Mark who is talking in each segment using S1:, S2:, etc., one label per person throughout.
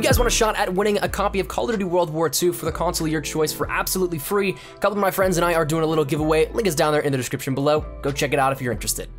S1: guys want a shot at winning a copy of Call of Duty World War II for the console of your choice for absolutely free, a couple of my friends and I are doing a little giveaway. Link is down there in the description below. Go check it out if you're interested.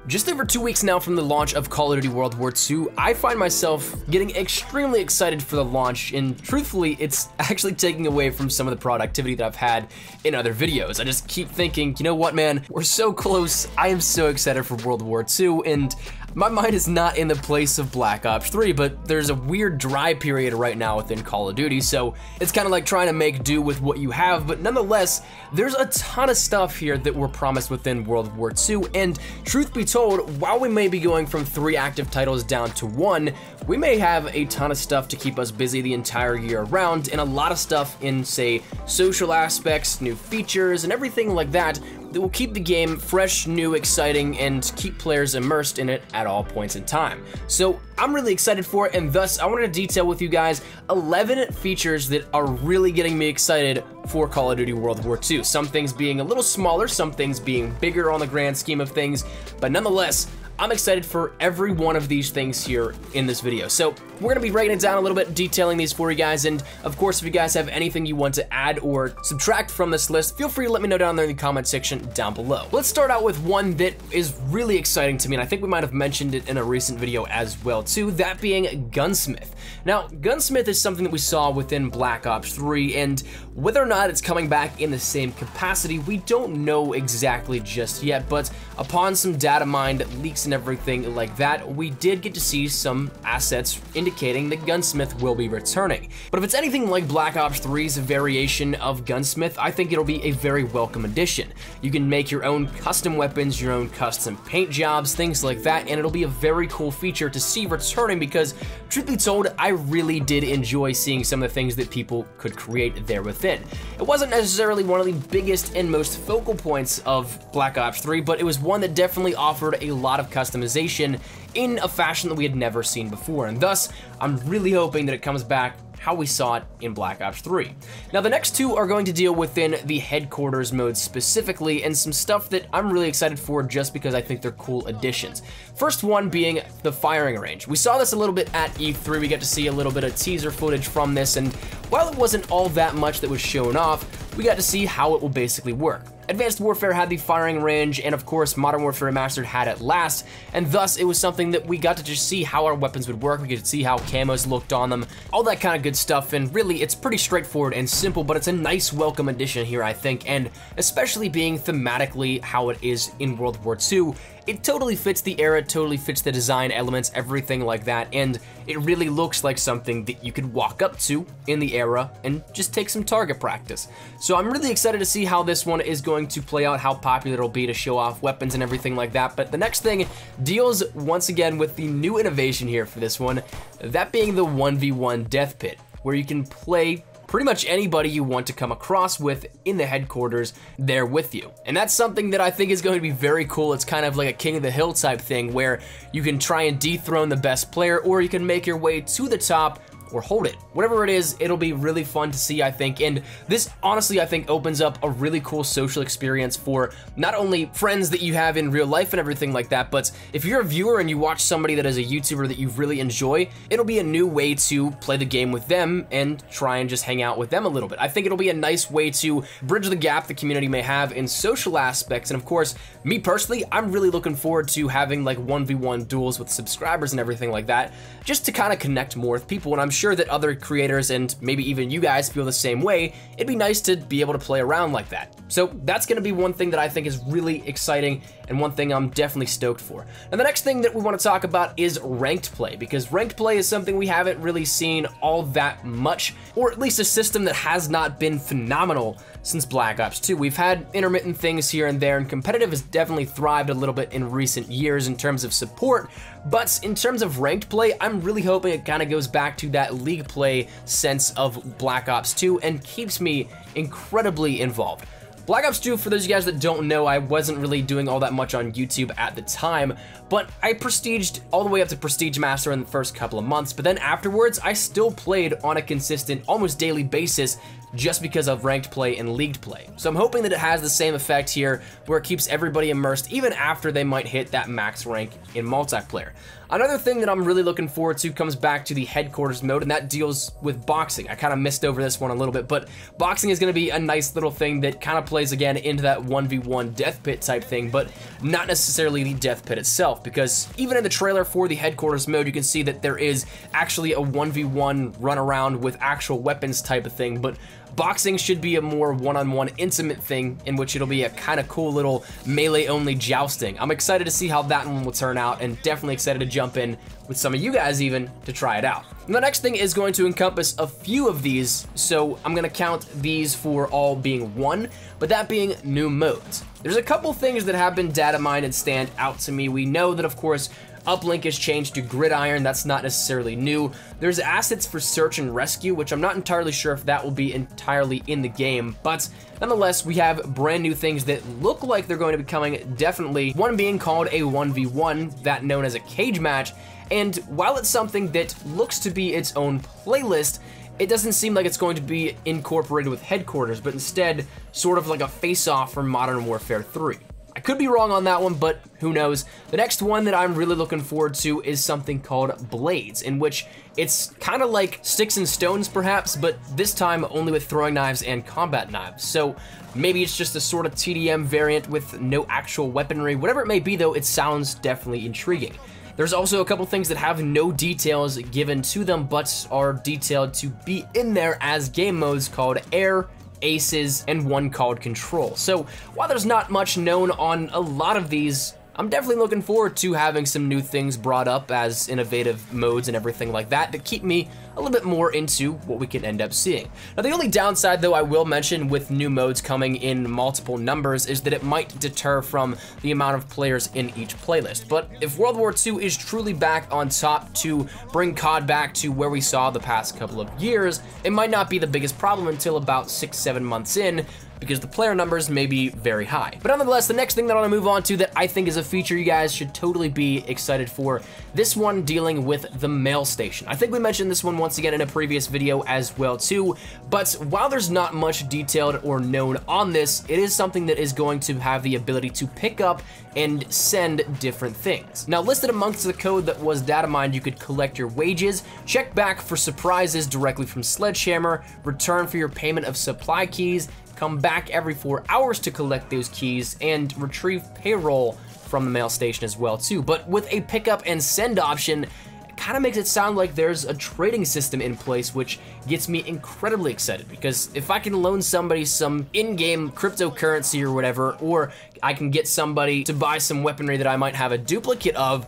S1: Just over 2 weeks now from the launch of Call of Duty World War II, I find myself getting extremely excited for the launch, and truthfully, it's actually taking away from some of the productivity that I've had in other videos. I just keep thinking, you know what, man, we're so close. I am so excited for World War II, and my mind is not in the place of Black Ops 3, but there's a weird dry period right now within Call of Duty, so it's kind of like trying to make do with what you have, but nonetheless, there's a ton of stuff here that we're promised within World War II, and truth be told, while we may be going from 3 active titles down to 1, we may have a ton of stuff to keep us busy the entire year around, and a lot of stuff in, say, social aspects, new features, and everything like that that will keep the game fresh, new, exciting, and keep players immersed in it at all points in time. So I'm really excited for it, and thus I wanted to detail with you guys 11 features that are really getting me excited for Call of Duty World War II. Some things being a little smaller, some things being bigger on the grand scheme of things, but nonetheless, I'm excited for every one of these things here in this video. So we're gonna be breaking it down a little bit, detailing these for you guys, and of course, if you guys have anything you want to add or subtract from this list, feel free to let me know down there in the comment section down below. Let's start out with one that is really exciting to me, and I think we might have mentioned it in a recent video as well too, that being Gunsmith. Now, Gunsmith is something that we saw within Black Ops 3, and whether or not it's coming back in the same capacity, we don't know exactly just yet, but upon some data mined, leaks and everything like that, we did get to see some assets indicating that Gunsmith will be returning. But if it's anything like Black Ops 3's variation of Gunsmith, I think it'll be a very welcome addition. You can make your own custom weapons, your own custom paint jobs, things like that, and it'll be a very cool feature to see returning because, truth be told, I really did enjoy seeing some of the things that people could create there within. It wasn't necessarily one of the biggest and most focal points of Black Ops 3, but it was one that definitely offered a lot of customization in a fashion that we had never seen before, and thus, I'm really hoping that it comes back how we saw it in Black Ops 3. Now, the next two are going to deal within the headquarters mode specifically, and some stuff that I'm really excited for just because I think they're cool additions. First one being the firing range. We saw this a little bit at E3, we got to see a little bit of teaser footage from this, and while it wasn't all that much that was shown off, we got to see how it will basically work. Advanced Warfare had the firing range, and of course Modern Warfare Remastered had it last, and thus it was something that we got to just see how our weapons would work, we could see how camos looked on them, all that kind of good stuff, and really it's pretty straightforward and simple, but it's a nice welcome addition here, I think, and especially being thematically how it is in World War II, it totally fits the era, totally fits the design elements, everything like that, and it really looks like something that you could walk up to in the era and just take some target practice. So I'm really excited to see how this one is going to play out, how popular it'll be to show off weapons and everything like that, but the next thing deals once again with the new innovation here for this one, that being the 1v1 death pit, where you can play pretty much anybody you want to come across with in the headquarters there with you. And that's something that I think is going to be very cool. It's kind of like a King of the Hill type thing where you can try and dethrone the best player, or you can make your way to the top or hold it. Whatever it is, it'll be really fun to see, I think, and this honestly, I think, opens up a really cool social experience for not only friends that you have in real life and everything like that, but if you're a viewer and you watch somebody that is a YouTuber that you really enjoy, it'll be a new way to play the game with them and try and just hang out with them a little bit. I think it'll be a nice way to bridge the gap the community may have in social aspects, and of course, me personally, I'm really looking forward to having like 1v1 duels with subscribers and everything like that, just to kind of connect more with people, and I'm sure that other creators and maybe even you guys feel the same way. It'd be nice to be able to play around like that. So that's going to be one thing that I think is really exciting and one thing I'm definitely stoked for. And the next thing that we want to talk about is ranked play, because ranked play is something we haven't really seen all that much, or at least a system that has not been phenomenal since Black Ops 2. We've had intermittent things here and there, and competitive has definitely thrived a little bit in recent years in terms of support, but in terms of ranked play, I'm really hoping it kind of goes back to that league play sense of Black Ops 2 and keeps me incredibly involved. Black Ops 2, for those of you guys that don't know, I wasn't really doing all that much on YouTube at the time, but I prestiged all the way up to Prestige Master in the first couple of months, but then afterwards, I still played on a consistent, almost daily basis just because of ranked play and leagued play. So I'm hoping that it has the same effect here, where it keeps everybody immersed even after they might hit that max rank in multiplayer. Another thing that I'm really looking forward to comes back to the headquarters mode, and that deals with boxing. I kind of missed over this one a little bit, but boxing is going to be a nice little thing that kind of plays again into that 1v1 death pit type thing, but not necessarily the death pit itself, because even in the trailer for the headquarters mode, you can see that there is actually a 1v1 run around with actual weapons type of thing, but boxing should be a more one-on-one intimate thing in which it'll be a kind of cool little melee-only jousting. I'm excited to see how that one will turn out, and definitely excited to jump in with some of you guys even to try it out. And the next thing is going to encompass a few of these, so I'm gonna count these for all being one, but that being new modes. There's a couple things that have been data mined and stand out to me. We know that, of course, Uplink has changed to Gridiron. That's not necessarily new. There's assets for search and rescue, which I'm not entirely sure if that will be entirely in the game, but nonetheless, we have brand new things that look like they're going to be coming definitely. One being called a 1v1, that known as a cage match, and while it's something that looks to be its own playlist, it doesn't seem like it's going to be incorporated with headquarters, but instead sort of like a face-off for Modern Warfare 3. I could be wrong on that one, but who knows. The next one that I'm really looking forward to is something called Blades, in which it's kind of like Sticks and Stones perhaps, but this time only with throwing knives and combat knives. So maybe it's just a sort of TDM variant with no actual weaponry. Whatever it may be though, it sounds definitely intriguing. There's also a couple things that have no details given to them, but are detailed to be in there as game modes called Air, Aces, and one called Control. So while there's not much known on a lot of these, I'm definitely looking forward to having some new things brought up as innovative modes and everything like that that keep me a little bit more into what we can end up seeing. Now, the only downside, though, I will mention with new modes coming in multiple numbers is that it might deter from the amount of players in each playlist. But if World War II is truly back on top to bring COD back to where we saw the past couple of years, it might not be the biggest problem until about 6-7 months in, because the player numbers may be very high. But nonetheless, the next thing that I want to move on to that I think is a feature you guys should totally be excited for, this one dealing with the mail station. I think we mentioned this one once again in a previous video as well too, but while there's not much detailed or known on this, it is something that is going to have the ability to pick up and send different things. Now, listed amongst the code that was data mined, you could collect your wages, check back for surprises directly from Sledgehammer, return for your payment of supply keys, come back every 4 hours to collect those keys, and retrieve payroll from the mail station as well too. But with a pickup and send option, it kind of makes it sound like there's a trading system in place, which gets me incredibly excited, because if I can loan somebody some in-game cryptocurrency or whatever, or I can get somebody to buy some weaponry that I might have a duplicate of,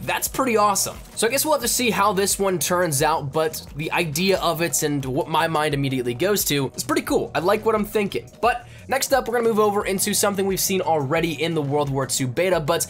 S1: that's pretty awesome. So I guess we'll have to see how this one turns out, but the idea of it and what my mind immediately goes to is pretty cool. I like what I'm thinking. But next up, we're gonna move over into something we've seen already in the World War II beta, but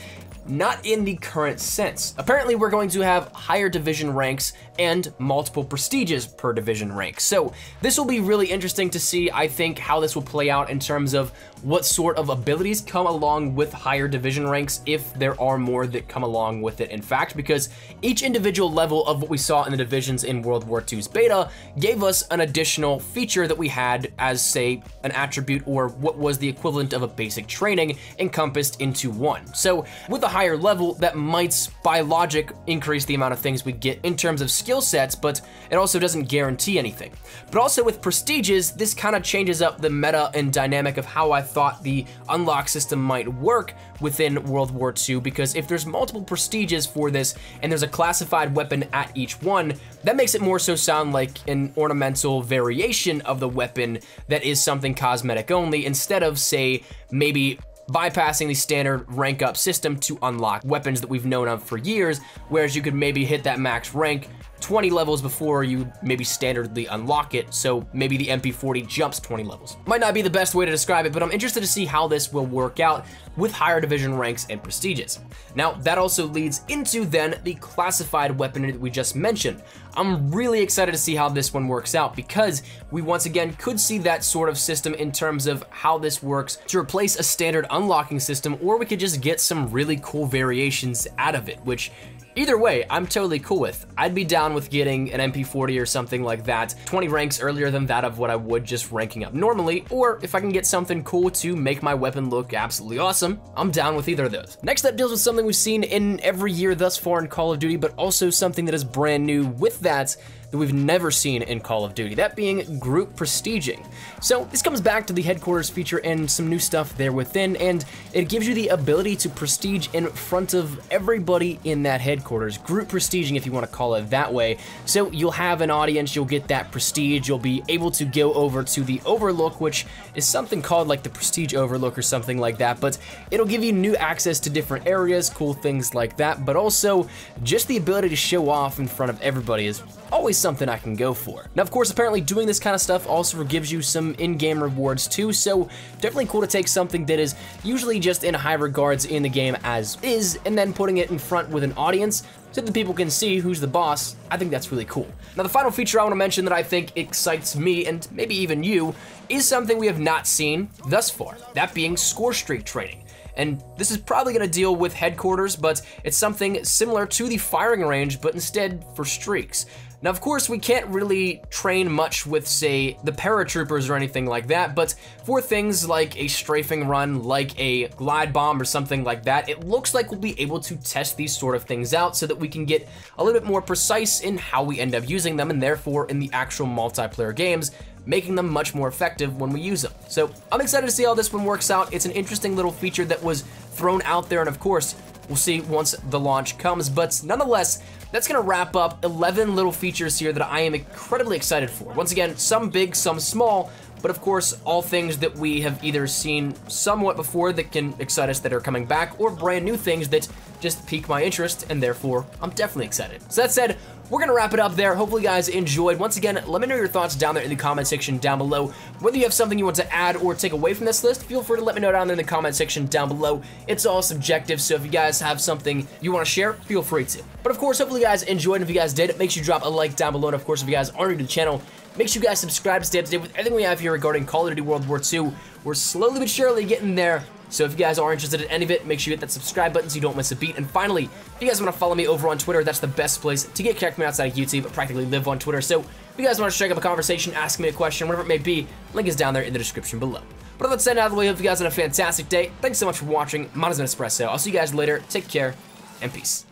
S1: not in the current sense. Apparently, we're going to have higher division ranks and multiple prestiges per division rank. So this will be really interesting to see, I think, how this will play out in terms of what sort of abilities come along with higher division ranks, if there are more that come along with it, in fact, because each individual level of what we saw in the divisions in World War II's beta gave us an additional feature that we had as, say, an attribute or what was the equivalent of a basic training encompassed into one. So with a higher level, that might, by logic, increase the amount of things we get in terms of skill sets, but it also doesn't guarantee anything. But also with prestiges, this kind of changes up the meta and dynamic of how I thought the unlock system might work within World War II, because if there's multiple prestiges for this and there's a classified weapon at each one, that makes it more so sound like an ornamental variation of the weapon that is something cosmetic only, instead of, say, maybe bypassing the standard rank up system to unlock weapons that we've known of for years, whereas you could maybe hit that max rank 20 levels before you maybe standardly unlock it, so maybe the MP40 jumps 20 levels. Might not be the best way to describe it, but I'm interested to see how this will work out with higher division ranks and prestiges. Now, that also leads into then the classified weaponry that we just mentioned. I'm really excited to see how this one works out, because we once again could see that sort of system in terms of how this works to replace a standard unlocking system, or we could just get some really cool variations out of it, which Either way, I'm totally cool with. I'd be down with getting an MP40 or something like that, 20 ranks earlier than that of what I would just ranking up normally, or if I can get something cool to make my weapon look absolutely awesome, I'm down with either of those. Next up deals with something we've seen in every year thus far in Call of Duty, but also something that is brand new with that we've never seen in Call of Duty, that being group prestiging. So this comes back to the headquarters feature and some new stuff there within, and it gives you the ability to prestige in front of everybody in that headquarters, group prestiging if you want to call it that way. So you'll have an audience, you'll get that prestige, you'll be able to go over to the Overlook, which is something called like the Prestige Overlook or something like that, but it'll give you new access to different areas, cool things like that, but also just the ability to show off in front of everybody is always something I can go for. Now, of course, apparently doing this kind of stuff also gives you some in-game rewards too, so definitely cool to take something that is usually just in high regards in the game as is, and then putting it in front with an audience so that people can see who's the boss. I think that's really cool. Now, the final feature I want to mention that I think excites me, and maybe even you, is something we have not seen thus far, that being Scorestreak Training. And this is probably gonna deal with headquarters, but it's something similar to the firing range, but instead for streaks. Now, of course, we can't really train much with, say, the paratroopers or anything like that, but for things like a strafing run, like a glide bomb or something like that, it looks like we'll be able to test these sort of things out so that we can get a little bit more precise in how we end up using them, and therefore in the actual multiplayer games, making them much more effective when we use them. So I'm excited to see how this one works out. It's an interesting little feature that was thrown out there, and of course, we'll see once the launch comes, but nonetheless, that's gonna wrap up 11 little features here that I am incredibly excited for. Once again, some big, some small, but of course, all things that we have either seen somewhat before that can excite us that are coming back, or brand new things that just pique my interest, and therefore, I'm definitely excited. So that said, we're gonna wrap it up there. Hopefully you guys enjoyed. Once again, let me know your thoughts down there in the comment section down below. Whether you have something you want to add or take away from this list, feel free to let me know down there in the comment section down below. It's all subjective, so if you guys have something you want to share, feel free to. But of course, hopefully you guys enjoyed, and if you guys did, make sure you drop a like down below, and of course, if you guys are new to the channel, make sure you guys subscribe to stay up to date with everything we have here regarding Call of Duty World War II. We're slowly but surely getting there. So if you guys are interested in any of it, make sure you hit that subscribe button so you don't miss a beat. And finally, if you guys want to follow me over on Twitter, that's the best place to get connected with me outside of YouTube. I practically live on Twitter. So if you guys want to strike up a conversation, ask me a question, whatever it may be, link is down there in the description below. But with that said, out of the way, hope you guys had a fantastic day. Thanks so much for watching. Mine has been Espresso. I'll see you guys later. Take care, and peace.